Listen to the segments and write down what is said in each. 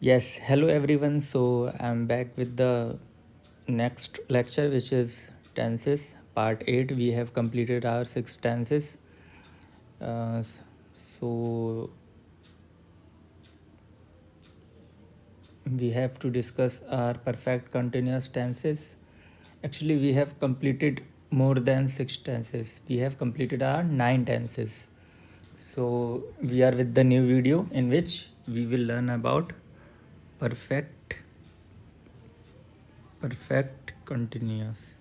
Yes, hello everyone. So I'm back with the next lecture, which is tenses, part 8. We have completed our 6 tenses. So we have to discuss our perfect continuous tenses. Actually, we have completed more than 6 tenses. We have completed our 9 tenses. So we are with the new video in which we will learn about perfect perfect continuous.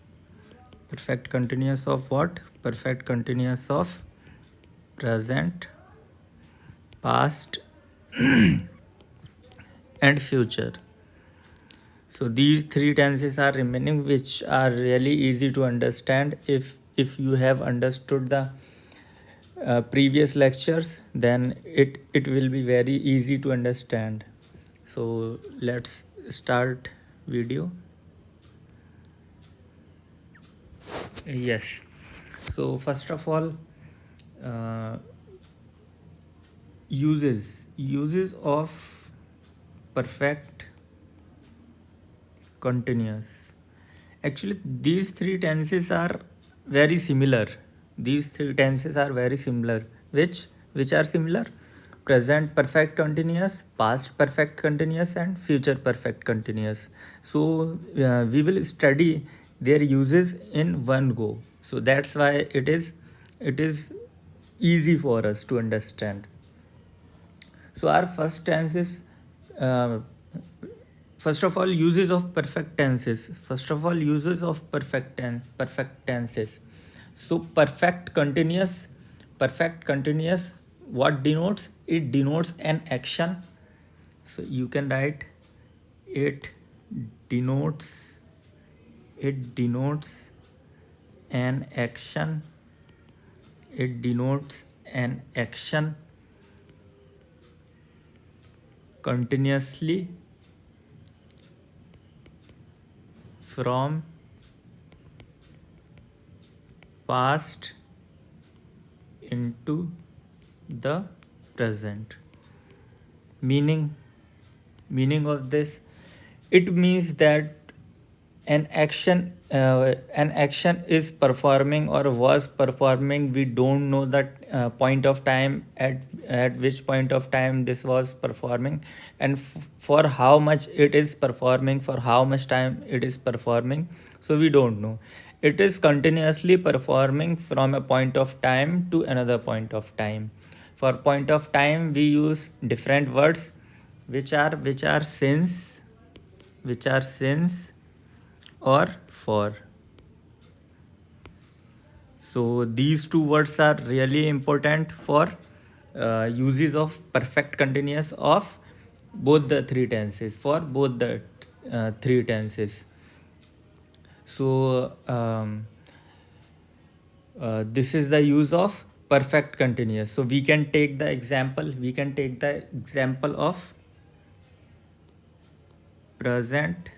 Perfect continuous of what? Perfect continuous of present, past, and future. So these 3 tenses are remaining, which are really easy to understand. If you have understood the previous lectures, then it will be very easy to understand. So let's start video. Yes. So first of all, uh, uses of perfect continuous. Actually, these 3 tenses are very similar. These 3 tenses are very similar. Which are similar? Present perfect continuous, past perfect continuous, and future perfect continuous. So we will study their uses in one go. So that's why it is easy for us to understand. So our first tense is, uh, first of all, uses of perfect tenses. First of all, uses of perfect tenses. So perfect continuous. What denotes? It denotes an action. So you can write it denotes it denotes an action. It denotes an action continuously from past into the present. Meaning meaning of this, it means that an action is performing or was performing. We don't know that point of time, at which point of time this was performing, and for how much it is performing, for how much time it is performing. So we don't know. It is continuously performing from a point of time to another point of time. For point of time we use different words, which are since or for. So these two words are really important for uses of perfect continuous of both the 3 tenses, for both the 3 tenses. So this is the use of perfect continuous. So we can take the example of present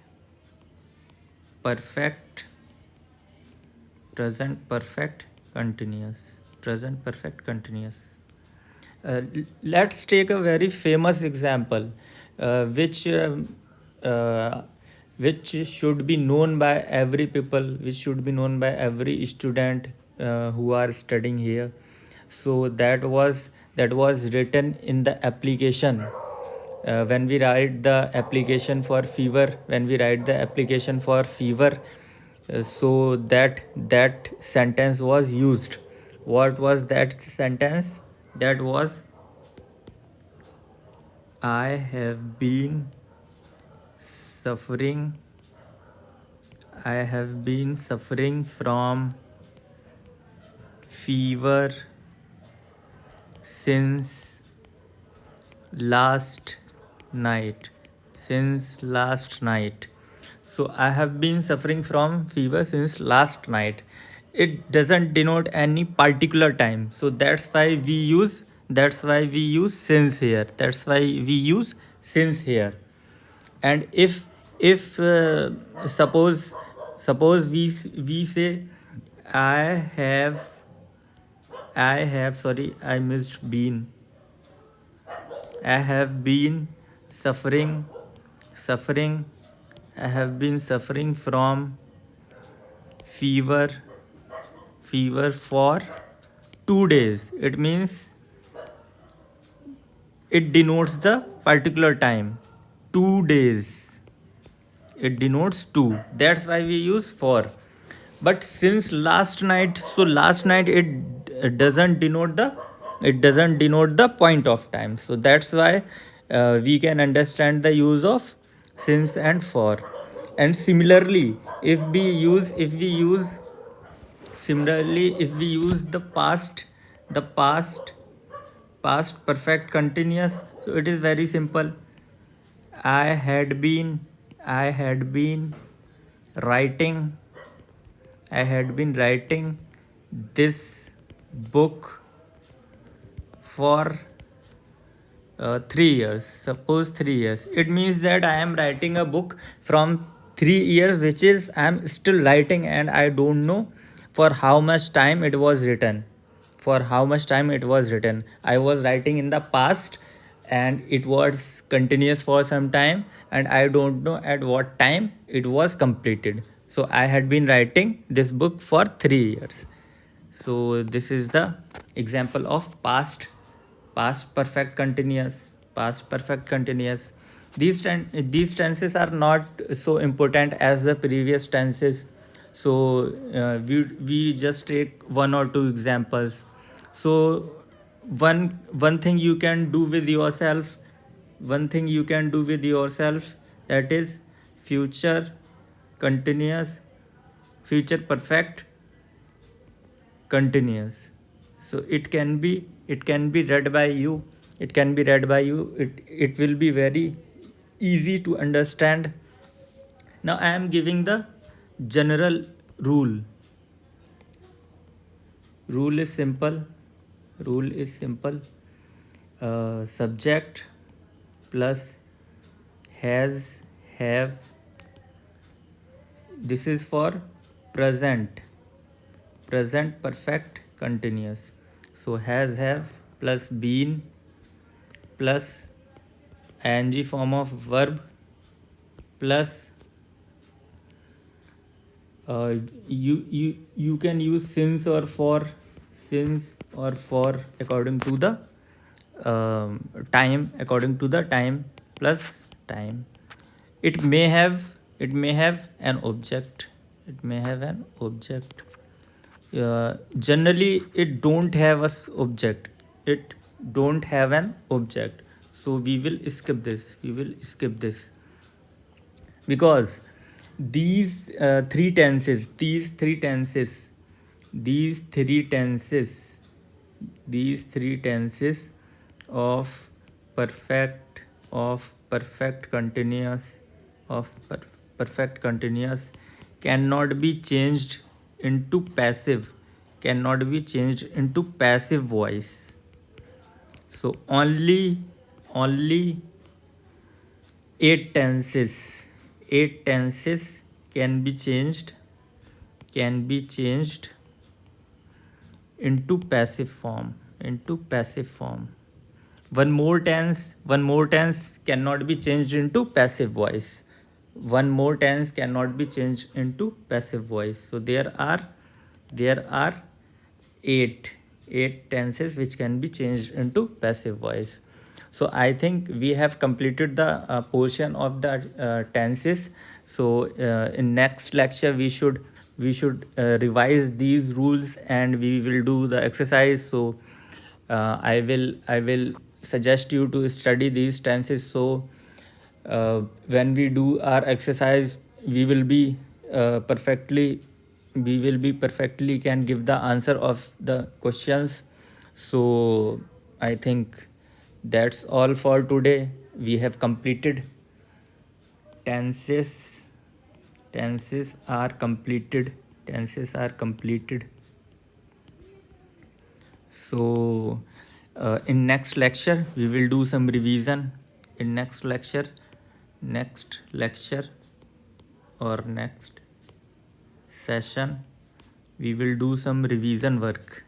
perfect present perfect continuous. Let's take a very famous example, uh, which um, uh, which should be known by every people, which should be known by every student who are studying here. So that was written in the application. When we write the application for fever, so that sentence was used. What was that sentence? That was, I have been suffering from fever since last night. So I have been suffering from fever since last night. It doesn't denote any particular time. So that's why we use since here. And if suppose we say, I have I have sorry, I missed been. I have been suffering suffering I have been suffering from fever for 2 days. It means it denotes the particular time. 2 days, it denotes 2, that's why we use for. But since last night, so last night it doesn't denote the, it doesn't denote the point of time, so that's why we can understand the use of since and for. And similarly, if we use similarly if we use the past perfect continuous, so it is very simple. i had been I had been writing I had been writing this book for 3 years. Suppose 3 years. It means that I am writing a book from 3 years, which is I am still writing and I don't know for how much time it was written. For how much time it was written. I was writing in the past and it was continuous for some time and I don't know at what time it was completed. So I had been writing this book for 3 years. So this is the example of past perfect continuous. These tenses are not so important as the previous tenses. So we just take one or two examples. So one thing you can do with yourself, that is future continuous, future perfect continuous. So it can be read by you, it will be very easy to understand. Now I am giving the general rule. Rule is simple. Subject plus has, have. This is for present perfect continuous. So has, have plus been plus ing form of verb plus you can use since or for according to the time plus time. It may have an object. Generally it don't have object. So we will skip this because these three tenses of perfect continuous perfect continuous cannot be changed into passive voice. So only 8 tenses can be changed into passive form. One more tense cannot be changed into passive voice. So there are eight tenses which can be changed into passive voice. So I think we have completed the portion of the tenses. So in next lecture we should revise these rules and we will do the exercise. So I will suggest you to study these tenses. So when we do our exercise we will be perfectly can give the answer of the questions. So I think that's all for today. We have completed tenses are completed. So in next lecture we will do some revision. In next lecture or next session we will do some revision work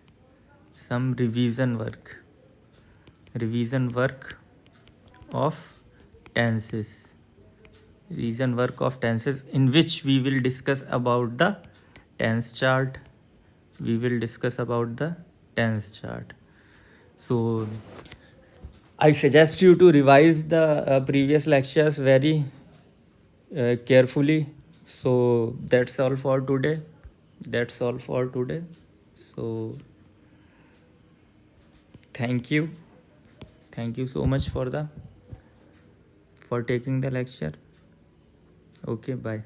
of tenses. Reason work of tenses, in which we will discuss about the tense chart. We will discuss about the tense chart. So I suggest you to revise the previous lectures very carefully. So that's all for today. That's all for today. So thank you. Thank you so much for taking the lecture. Okay, bye.